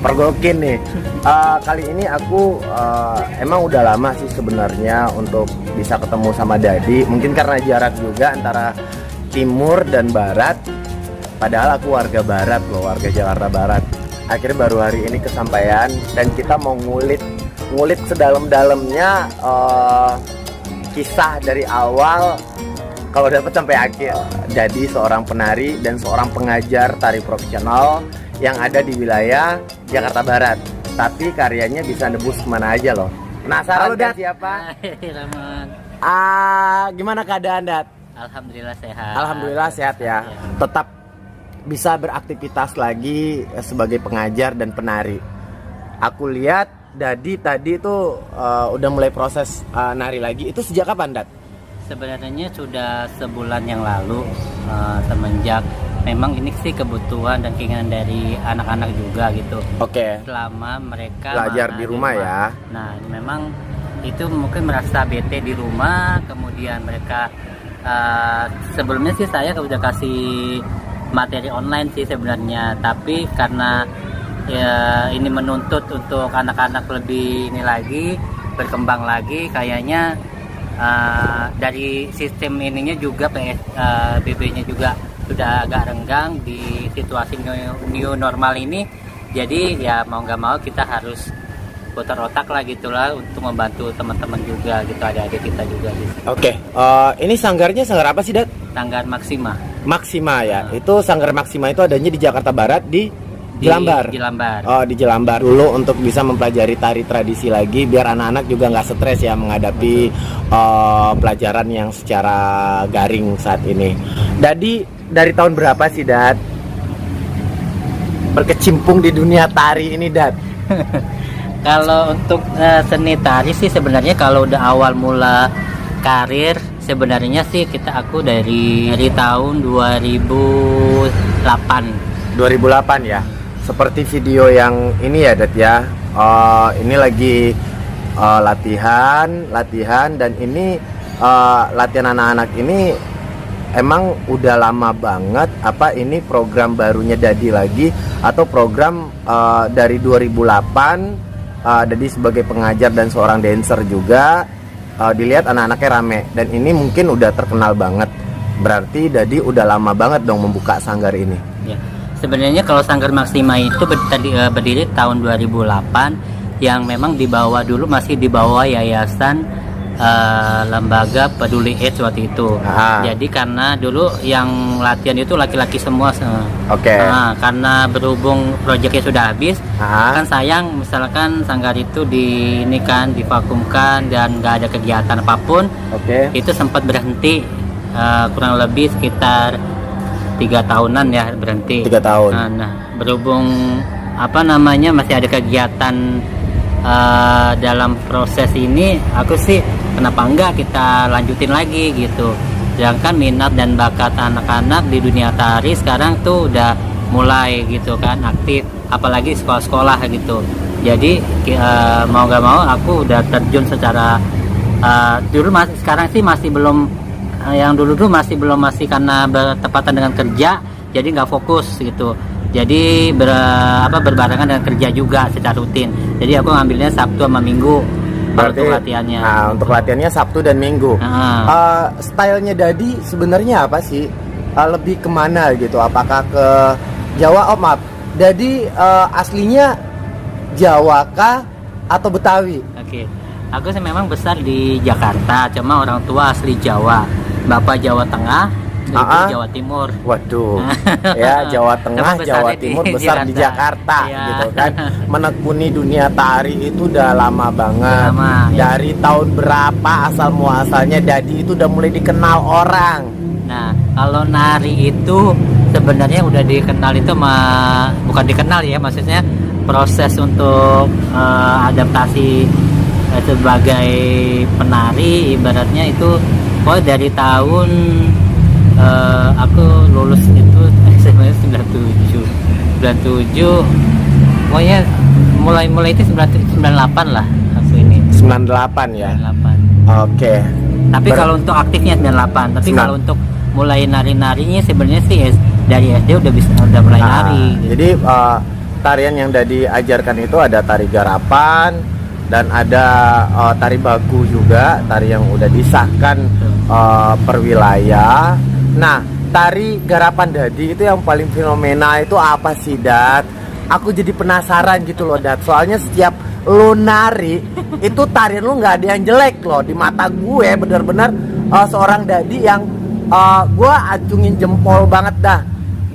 Pergokin nih. Kali ini aku emang udah lama sih sebenarnya untuk bisa ketemu sama Dadi. Mungkin karena jarak juga antara timur dan barat. Padahal aku warga barat loh, warga Jakarta Barat. Akhirnya baru hari ini kesampaian dan kita mau ngulit sedalam-dalamnya kisah dari awal kalau dapat sampai akhir. Jadi seorang penari dan seorang pengajar tari profesional yang ada di wilayah Jakarta Barat, tapi karyanya bisa nebus kemana aja loh. Penasaran kan siapa? Rahman. Gimana keadaan Dat? Alhamdulillah sehat. Alhamdulillah sehat ya. Tetap bisa beraktivitas lagi sebagai pengajar dan penari. Aku lihat Dadi tadi tuh udah mulai proses nari lagi. Itu sejak kapan Dat? Sebenarnya sudah sebulan yang lalu, semenjak memang ini sih kebutuhan dan keinginan dari anak-anak juga gitu. Oke. Selama mereka Belajar di rumah ya. Nah, memang itu mungkin merasa bete di rumah, kemudian mereka sebelumnya sih saya udah kasih materi online sih sebenarnya, tapi karena ya ini menuntut untuk anak-anak lebih ini lagi, berkembang lagi, kayaknya dari sistem ininya juga PSBB-nya juga sudah agak renggang di situasi new normal ini. Jadi ya mau nggak mau kita harus putar otak lah gitulah untuk membantu teman-teman juga gitu, adik-adik kita juga gitu. Oke, ini sanggarnya sanggar apa sih Dat? Sanggar Maksima. Maksima ya. Itu sanggar Maksima itu adanya di Jakarta Barat di Jelambar. Jelambar. Oh, di Jelambar dulu untuk bisa mempelajari tari tradisi lagi biar anak-anak juga nggak stres ya menghadapi pelajaran yang secara garing saat ini. Dadi dari tahun berapa sih Dat berkecimpung di dunia tari ini Dat? Kalau untuk seni tari sih sebenarnya kalau udah awal mula karir sebenarnya sih aku dari tahun 2008 ya. Seperti video yang ini ya Dat ya. Ini lagi latihan dan ini latihan anak-anak ini emang udah lama banget. Apa ini program barunya Dadi lagi atau program dari 2008? Dadi sebagai pengajar dan seorang dancer juga, dilihat anak-anaknya rame dan ini mungkin udah terkenal banget. Berarti Dadi udah lama banget dong membuka sanggar ini. Ya. Sebenarnya kalau Sanggar Maksima itu berdiri tahun 2008 yang memang masih di bawah yayasan lembaga peduli AIDS waktu itu. Jadi karena dulu yang latihan itu laki-laki semua. Oke. Karena berhubung proyeknya sudah habis, kan sayang misalkan sanggar itu divakumkan dan nggak ada kegiatan apapun. Oke. Itu sempat berhenti kurang lebih sekitar 3 tahunan ya berhenti. 3 tahun. Nah, berhubung masih ada kegiatan dalam proses ini, aku sih kenapa enggak kita lanjutin lagi gitu. Sedangkan minat dan bakat anak-anak di dunia tari sekarang tuh udah mulai gitu kan aktif, apalagi sekolah-sekolah gitu. Jadi mau gak mau aku udah terjun secara sekarang sih masih belum, yang dulu masih karena bertepatan dengan kerja, jadi nggak fokus gitu. Jadi berbarengan dengan kerja juga secara rutin. Jadi aku ngambilnya Sabtu sama Minggu. Berarti untuk latihannya. Nah, untuk latihannya Sabtu dan Minggu. Stylenya Dadi sebenarnya apa sih? Lebih kemana gitu? Apakah ke Jawa? Oh maaf, Dadi aslinya Jawa kah atau Betawi? Oke. Aku sih memang besar di Jakarta, cuma orang tua asli Jawa. Bapak Jawa Tengah, Ibu Jawa Timur. Waduh, ya Jawa Tengah, Jawa Timur, besar di Jakarta ya. Gitu kan. Menekuni dunia tari itu udah lama banget. Dari tahun berapa asal muasalnya Dadi itu udah mulai dikenal orang? Nah, kalau nari itu sebenarnya udah dikenal itu bukan dikenal ya, maksudnya proses untuk adaptasi sebagai penari ibaratnya itu dari tahun aku lulus itu sebenarnya 97 pokoknya mulai itu 98 lah aku ini 98 ya 98. Oke. Tapi kalau untuk aktifnya 98, tapi kalau untuk mulai nari-narinya sebenarnya sih dari SD udah mulai nari gitu. Jadi tarian yang Dadi ajarkan itu ada tari garapan dan ada tari baku juga, tari yang udah disahkan per wilayah. Nah, tari garapan Dadi itu yang paling fenomenal itu apa sih, Dat? Aku jadi penasaran gitu loh, Dat. Soalnya setiap lo nari itu tarian lo nggak ada yang jelek loh di mata gue. Bener-bener seorang Dadi yang gue acungin jempol banget dah.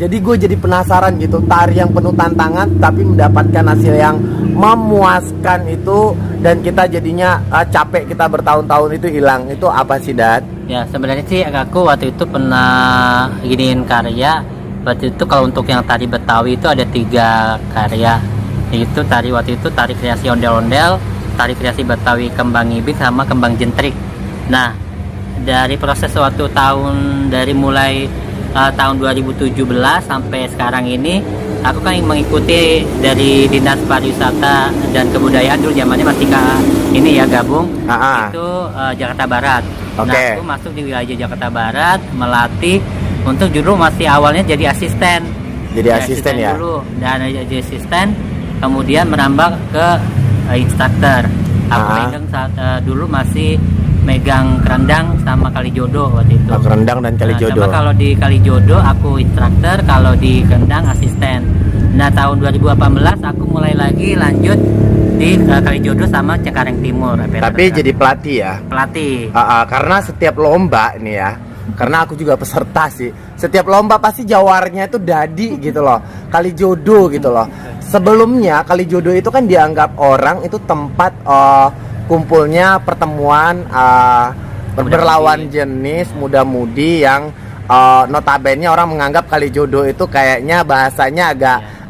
Jadi gue jadi penasaran gitu, tari yang penuh tantangan tapi mendapatkan hasil yang memuaskan itu, dan kita jadinya capek kita bertahun-tahun itu hilang. Itu apa sih, Dat? Ya sebenarnya sih aku waktu itu pernah giniin karya. Waktu itu kalau untuk yang tari Betawi itu ada 3 karya. Itu waktu itu tari kreasi ondel-ondel, tari kreasi Betawi kembang ibing, sama kembang jentrik. Nah, dari proses suatu tahun dari mulai tahun 2017 sampai sekarang ini, aku kan mengikuti dari Dinas Pariwisata dan Kebudayaan, dulu zamannya masih ini ya gabung. Itu Jakarta Barat. Nah, aku masuk di wilayah Jakarta Barat melatih untuk dulu masih awalnya jadi asisten. Jadi asisten ya. Dulu dan jadi asisten, kemudian merambah ke instruktur. Aku megang saat dulu masih megang kerendang sama kalijodo waktu itu. Kerendang dan kalijodo. Nah, kalau di kalijodo aku instruktur, kalau di kerendang asisten. Nah, tahun 2018 aku mulai lagi lanjut di kalijodo sama Cengkareng Timur. Tapi jadi pelatih ya? Pelatih. Karena setiap lomba nih ya, karena aku juga peserta sih, setiap lomba pasti jawarnya itu Dadi gitu loh, kalijodo gitu loh. Sebelumnya kalijodo itu kan dianggap orang itu tempat kumpulnya pertemuan berlawan jenis muda-mudi yang notabene orang menganggap kalijodo itu kayaknya bahasanya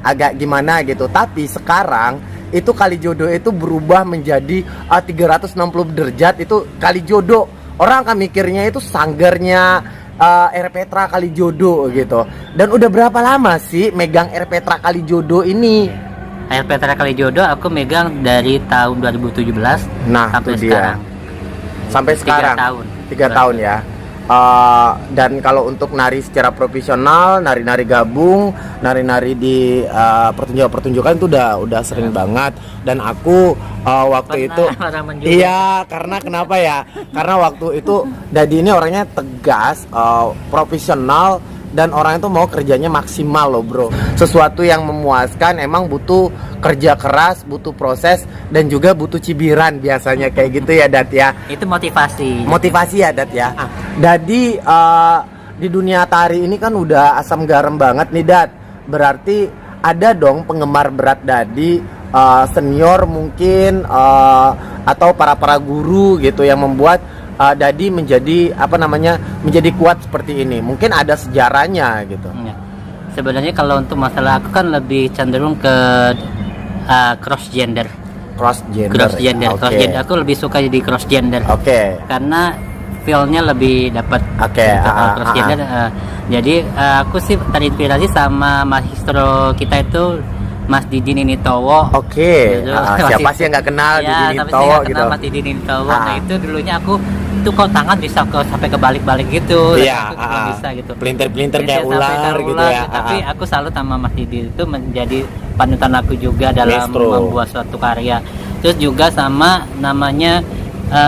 agak gimana gitu. Tapi sekarang itu kalijodo itu berubah menjadi 360 derajat, itu kalijodo. Orang akan mikirnya itu sanggarnya R. Petra Kalijodo gitu. Dan udah berapa lama sih megang R. Petra Kalijodo ini? R. Petra Kalijodo aku megang dari tahun 2017 sampai sekarang. Sampai sekarang 3 tahun ya. Dan kalau untuk nari secara profesional, nari-nari gabung, nari-nari di pertunjukan itu udah sering banget. Dan aku waktu itu iya, karena kenapa ya? Karena waktu itu Dadi ini orangnya tegas, profesional, dan orang itu mau kerjanya maksimal loh bro. Sesuatu yang memuaskan emang butuh kerja keras, butuh proses, dan juga butuh cibiran biasanya kayak gitu ya Dat ya. Itu motivasi ya Dat ya. Dadi di dunia tari ini kan udah asam garam banget nih Dat. Berarti ada dong penggemar berat Dadi, senior mungkin, atau para guru gitu yang membuat Dadi menjadi menjadi kuat seperti ini. Mungkin ada sejarahnya gitu. Ya. Sebenarnya kalau untuk masalah aku kan lebih cenderung ke cross gender. Cross gender. Aku lebih suka jadi cross gender. Karena feel-nya lebih dapat. Cross gender. Jadi aku sih terinspirasi sama maestro kita itu Mas Didi Ninitowo. Siapa sih yang nggak kenal Didi Ninitowo gitu? Mas Didi Ninitowo. Nah itu dulunya aku itu kok tangan bisa sampai kebalik-balik gitu. Iya. Bisa gitu. Pelintir-pelintir kayak ular gitu ya. Tapi aku salut sama Mas Didi, itu menjadi panutan aku juga dalam membuat suatu karya. Terus juga sama namanya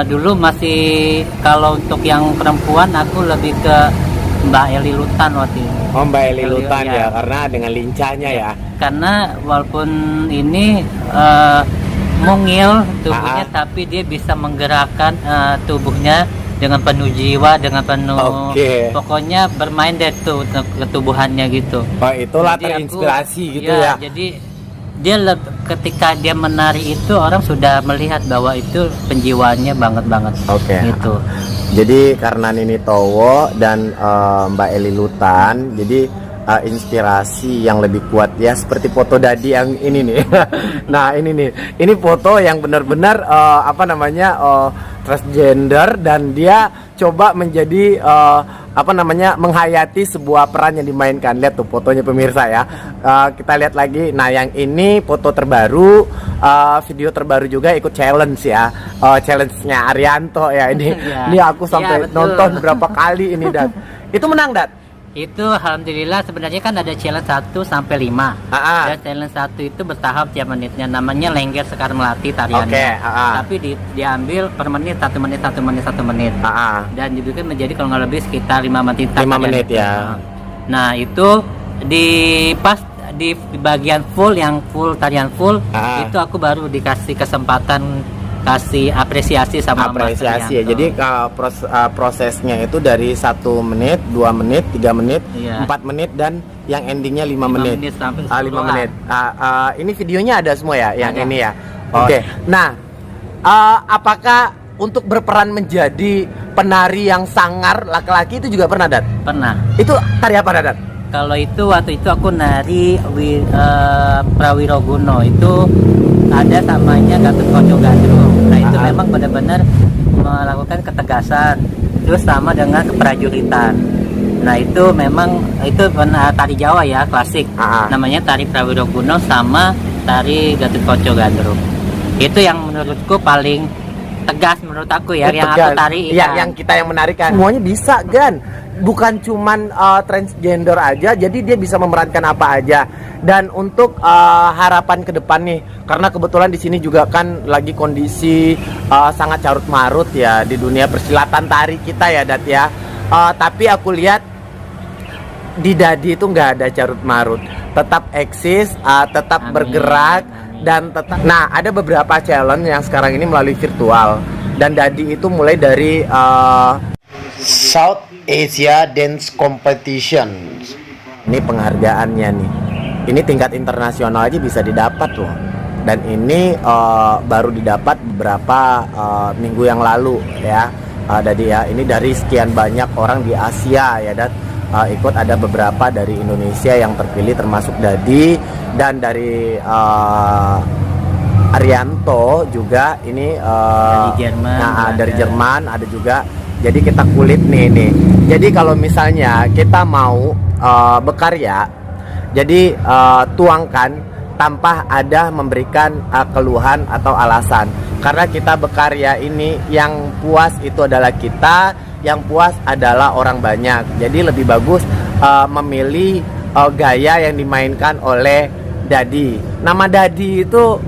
dulu masih kalau untuk yang perempuan aku lebih ke Mbak Eli Lutan waktu itu. Mbak Eli Lutan ya, karena dengan lincahnya ya. Karena walaupun ini mungil tubuhnya, tapi dia bisa menggerakkan tubuhnya dengan penuh jiwa, dengan penuh pokoknya bermain deh tuh ketubuhannya gitu. Itulah terinspirasi gitu ya. Jadi dia ketika dia menari itu orang sudah melihat bahwa itu penjiwaannya banget gitu. Jadi karena Ninitowo dan Mbak Eli Lutan, jadi inspirasi yang lebih kuat ya, seperti foto Dadi yang ini nih. Nah ini foto yang benar-benar transgender, dan dia coba menjadi menghayati sebuah peran yang dimainkan. Lihat tuh fotonya pemirsa ya. Kita lihat lagi. Nah yang ini foto terbaru, video terbaru juga ikut challenge ya. Challenge-nya Arianto ya ini. Ini aku sampai nonton berapa kali ini, Dat. Itu menang, Dat? Itu alhamdulillah sebenarnya kan ada challenge 1 sampai 5. Dan challenge 1 itu bertahap tiap menitnya, namanya Lengger Sekar Melati tariannya. Tapi diambil per menit, 1 menit, 1 menit, 1 menit. Dan dibikin menjadi kalau nggak lebih sekitar 5 menit. 5 menit ya. Nah, itu di bagian full, yang full tarian full, itu aku baru dikasih kesempatan kasih apresiasi sama apresiasi ya. Jadi prosesnya itu dari 1 menit, 2 menit, 3 menit, 4 menit, dan yang endingnya 5 menit. 5 menit. Ini videonya ada semua ya, yang ini ya. Oke. Nah, apakah untuk berperan menjadi penari yang sangar laki-laki itu juga pernah, Dat? Pernah. Itu tari apa, Dat? Kalau itu waktu itu aku nari Prawiroguno, itu ada namanya Gatot Koco Gandrung. Nah itu memang benar-benar melakukan ketegasan, terus sama dengan keprajuritan. Nah itu memang itu tari Jawa ya, klasik. Namanya tari Prawiroguno sama tari Gatot Koco Gandrung. Itu yang menurutku paling tegas menurut aku ya, yang aku tari. Ya, yang kita yang menarikan. Semuanya bisa, Gan. Bukan cuman transgender aja, jadi dia bisa memerankan apa aja. Dan untuk harapan ke depan nih, karena kebetulan di sini juga kan lagi kondisi sangat carut marut ya di dunia persilatan tari kita ya, Dat ya. Tapi aku lihat di Dadi itu nggak ada carut marut, tetap eksis, tetap bergerak dan tetap. Nah, ada beberapa challenge yang sekarang ini melalui virtual, dan Dadi itu mulai dari South Asia Dance Competition. Ini penghargaannya nih. Ini tingkat internasional aja bisa didapat loh. Dan ini baru didapat beberapa minggu yang lalu ya. Jadi ya, ini dari sekian banyak orang di Asia ya, dan ikut ada beberapa dari Indonesia yang terpilih termasuk Dadi, dan dari Arianto juga ini dari Jerman. Nah, dari Jerman ada juga. Jadi kita kulit nih. Jadi kalau misalnya kita mau berkarya, jadi tuangkan tanpa ada memberikan keluhan atau alasan. Karena kita berkarya ini yang puas itu adalah kita, yang puas adalah orang banyak. Jadi lebih bagus memilih gaya yang dimainkan oleh Dadi. Nama Dadi itu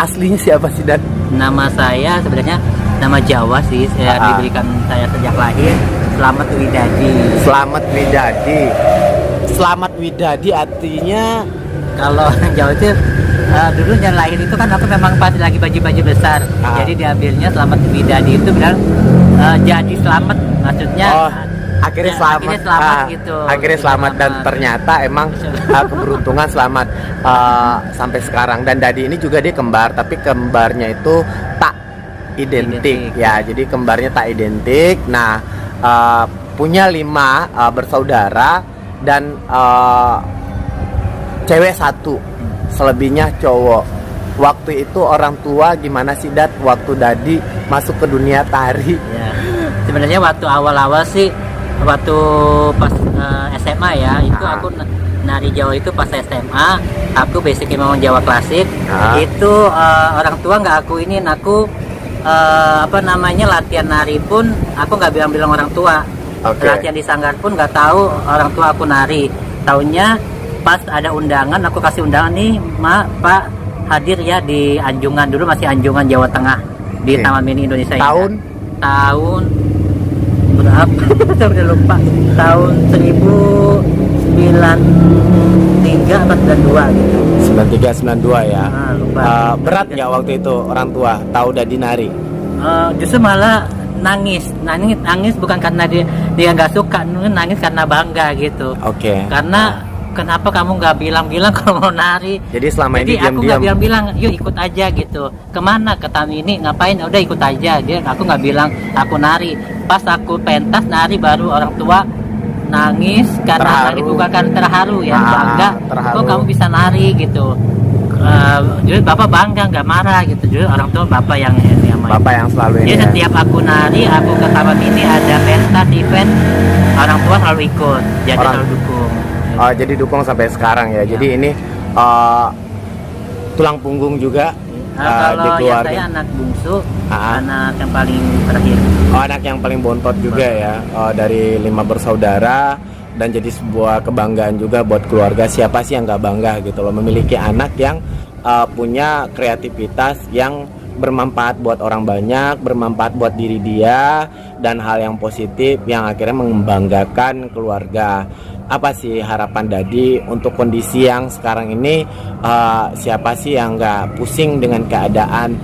aslinya siapa sih, Dan? Nama saya sebenarnya nama Jawa sih, diberikan saya sejak lahir, Slamet Widadi. Slamet Widadi. Slamet Widadi artinya, kalau Jawa itu dulu yang lahir itu kan aku memang pas lagi baju besar, jadi diambilnya Slamet Widadi, itu bilang jadi selamat, maksudnya akhirnya selamat gitu. Akhirnya selamat, dan ternyata emang keberuntungan selamat sampai sekarang. Dan Dadi ini juga dia kembar, tapi kembarnya itu tak identik ya, jadi kembarnya tak identik. Nah, punya 5 bersaudara, dan cewek 1, selebihnya cowok. Waktu itu orang tua gimana sih, Dat, waktu Dadi masuk ke dunia tari? Ya, sebenarnya waktu awal-awal sih, waktu pas SMA ya, itu aku nari Jawa itu pas SMA. Aku basicnya memang Jawa klasik. Itu orang tua nggak aku latihan nari pun aku nggak bilang orang tua. Latihan di sanggar pun nggak tahu orang tua aku nari. Taunya pas ada undangan, aku kasih undangan nih, Pak hadir ya di Anjungan, dulu masih Anjungan Jawa Tengah di Taman Mini Indonesia. Tahun berapa? Saya udah lupa. Tahun 1993 atau 92 gitu. 93-92 ya. Lupa. Berat nggak waktu itu orang tua tahu Dadi nari? Justru malah nangis bukan karena dia nggak suka, nangis karena bangga gitu. Karena kenapa kamu nggak bilang kalau mau nari? Jadi selama ini aku nggak bilang, yuk ikut aja gitu. Kemana? Ke Tamini, ngapain? Udah ikut aja. Aku nggak bilang aku nari. Pas aku pentas nari, baru orang tua nangis karena nangis, bukan karena terharu ya, bangga. Kok kamu bisa nari gitu? Jadi bapak bangga, nggak marah gitu. Jadi orang tua bapak yang selalu ini. Jadi setiap aku nari, aku ke Taman Mini ada pentas event, orang tua selalu ikut, jadi selalu dukung. Jadi dukung sampai sekarang ya. Jadi ini tulang punggung juga di keluarga. Saya anak bungsu, anak yang paling terakhir. Anak yang paling bontot juga ya. Dari 5 bersaudara, dan jadi sebuah kebanggaan juga buat keluarga. Siapa sih yang nggak bangga gitu loh memiliki anak yang punya kreativitas yang bermanfaat buat orang banyak, bermanfaat buat diri dia, dan hal yang positif yang akhirnya membanggakan keluarga. Apa sih harapan Dadi untuk kondisi yang sekarang ini? Siapa sih yang nggak pusing dengan keadaan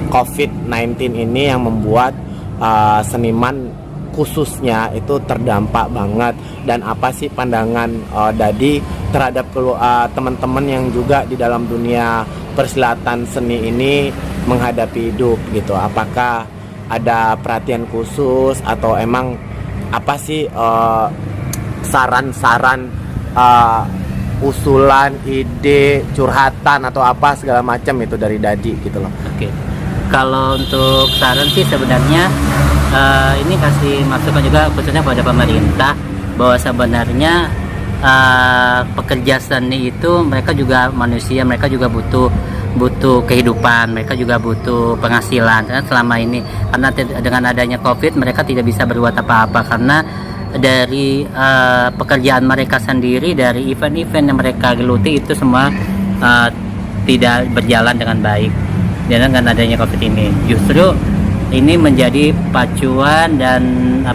COVID-19 ini yang membuat seniman khususnya itu terdampak banget? Dan apa sih pandangan Dadi terhadap teman-teman yang juga di dalam dunia persilatan seni ini menghadapi hidup gitu? Apakah ada perhatian khusus atau emang apa sih saran-saran, usulan, ide, curhatan atau apa segala macam itu dari Dadi gitu loh? Oke. Kalau untuk saran sih sebenarnya ini kasih masukan juga khususnya pada pemerintah bahwa sebenarnya pekerja seni itu mereka juga manusia, mereka juga butuh kehidupan, mereka juga butuh penghasilan. Karena selama ini karena dengan adanya COVID mereka tidak bisa berbuat apa-apa karena dari pekerjaan mereka sendiri, dari event-event yang mereka geluti itu semua tidak berjalan dengan baik. Dan dengan adanya COVID ini justru ini menjadi pacuan dan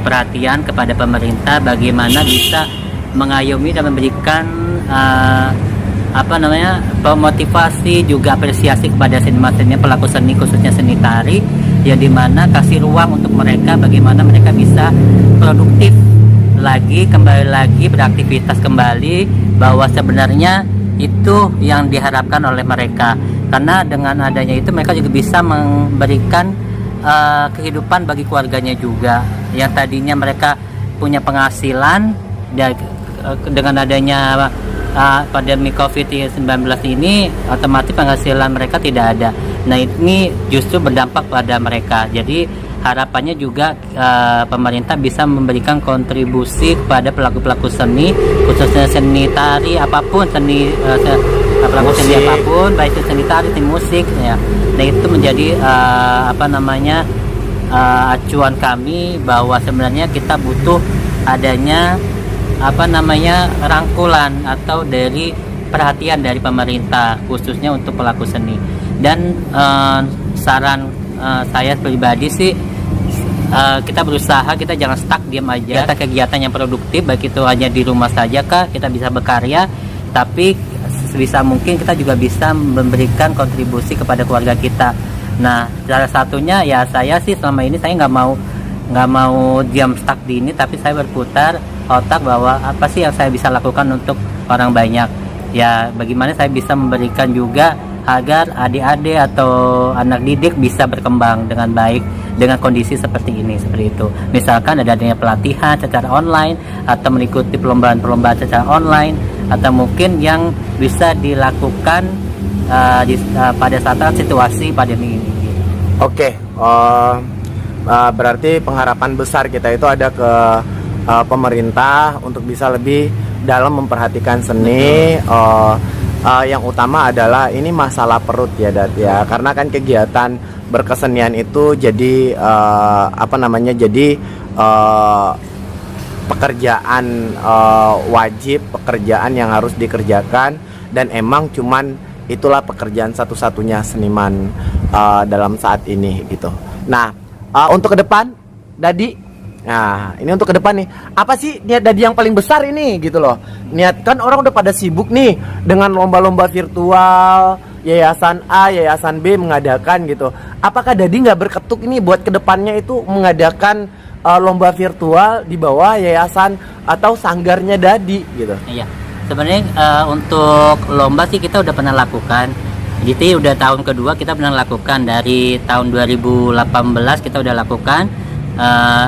perhatian kepada pemerintah bagaimana bisa mengayomi dan memberikan motivasi juga apresiasi kepada seniman-seniman pelaku seni khususnya seni tari, yang dimana kasih ruang untuk mereka bagaimana mereka bisa produktif lagi, kembali lagi beraktivitas kembali, bahwa sebenarnya itu yang diharapkan oleh mereka. Karena dengan adanya itu mereka juga bisa memberikan kehidupan bagi keluarganya juga yang tadinya mereka punya penghasilan dengan adanya pandemi COVID-19 ini otomatis penghasilan mereka tidak ada. Nah ini justru berdampak pada mereka. Jadi harapannya juga pemerintah bisa memberikan kontribusi kepada pelaku-pelaku seni khususnya seni tari apapun, pelaku seni apapun, baik itu seni tari, seni musik ya. Nah itu menjadi acuan kami bahwa sebenarnya kita butuh adanya rangkulan atau dari perhatian dari pemerintah khususnya untuk pelaku seni. Dan saran saya pribadi sih kita berusaha, kita jangan stuck diam aja, kegiatan yang produktif baik itu hanya di rumah saja kah kita bisa berkarya, tapi sebisa mungkin kita juga bisa memberikan kontribusi kepada keluarga kita. Nah salah satunya ya saya sih selama ini saya nggak mau diam stuck di ini, tapi saya berputar otak bahwa apa sih yang saya bisa lakukan untuk orang banyak, ya bagaimana saya bisa memberikan juga agar adik-adik atau anak didik bisa berkembang dengan baik dengan kondisi seperti ini, seperti itu. Misalkan adanya pelatihan secara online atau mengikuti perlombaan-perlombaan secara online, atau mungkin yang bisa dilakukan pada saat situasi pandemi ini. Oke, berarti pengharapan besar kita itu ada ke pemerintah untuk bisa lebih dalam memperhatikan seni. Yang utama adalah ini masalah perut ya Dat ya, karena kan kegiatan berkesenian itu jadi pekerjaan wajib, pekerjaan yang harus dikerjakan, dan emang cuman itulah pekerjaan satu-satunya seniman dalam saat ini gitu. Nah untuk ke depan Dadi, nah ini untuk ke depan nih, apa sih niat Dadi yang paling besar ini gitu loh? Niat kan orang udah pada sibuk nih dengan lomba-lomba virtual, yayasan A, yayasan B mengadakan gitu. Apakah Dadi nggak berketuk ini buat kedepannya itu mengadakan lomba virtual di bawah yayasan atau sanggarnya Dadi gitu? Iya, sebenarnya untuk lomba sih kita udah pernah lakukan. Jadi udah tahun kedua kita pernah lakukan, dari tahun 2018 kita udah lakukan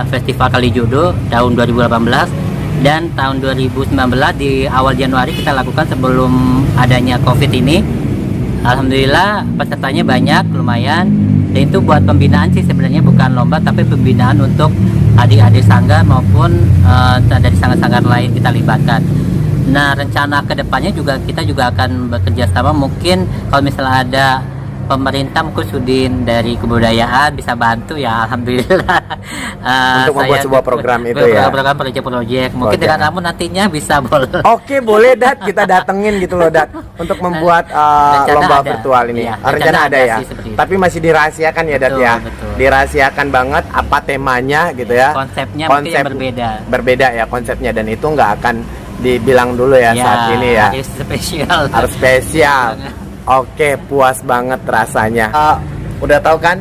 Festival Kalijodo tahun 2018, dan tahun 2019 di awal Januari kita lakukan sebelum adanya COVID ini. Alhamdulillah pesertanya banyak, lumayan. Dan itu buat pembinaan sih sebenarnya, bukan lomba tapi pembinaan untuk adik-adik sanggar maupun dari sanggar-sanggar lain kita libatkan. Nah rencana kedepannya juga kita juga akan bekerja sama, mungkin kalau misalnya ada pemerintah mungkin Sudin dari kebudayaan bisa bantu ya, alhamdulillah. Untuk membuat sebuah program itu ya. Program project. Mungkin dengan kamu nantinya bisa boleh. Oke, boleh Dat, kita datengin gitu loh Dat untuk membuat lomba ada. virtual ini. Iya, rencana ada ya. sih seperti itu. Tapi masih dirahasiakan ya Dat ya. Betul. Dirahasiakan banget apa temanya gitu ya. Konsepnya mungkin yang berbeda. Berbeda ya konsepnya, dan itu nggak akan dibilang dulu ya saat ini ya. Harus spesial. Harus spesial. Oke, puas banget rasanya. Udah tahu kan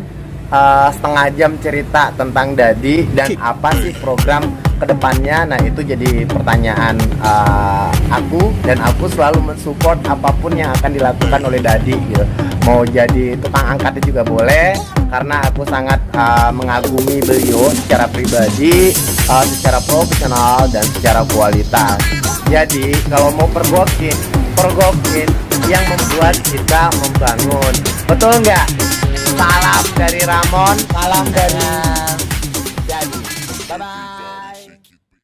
setengah jam cerita tentang Dadi dan apa sih program kedepannya. Nah, itu jadi pertanyaan aku, dan aku selalu mensupport apapun yang akan dilakukan oleh Dadi gitu. Mau jadi tukang angkatnya juga boleh, karena aku sangat mengagumi beliau secara pribadi, secara profesional dan secara kualitas. Jadi kalau mau pergokin yang membuat kita membangun. Betul nggak? Salam dari Ramon, salam dari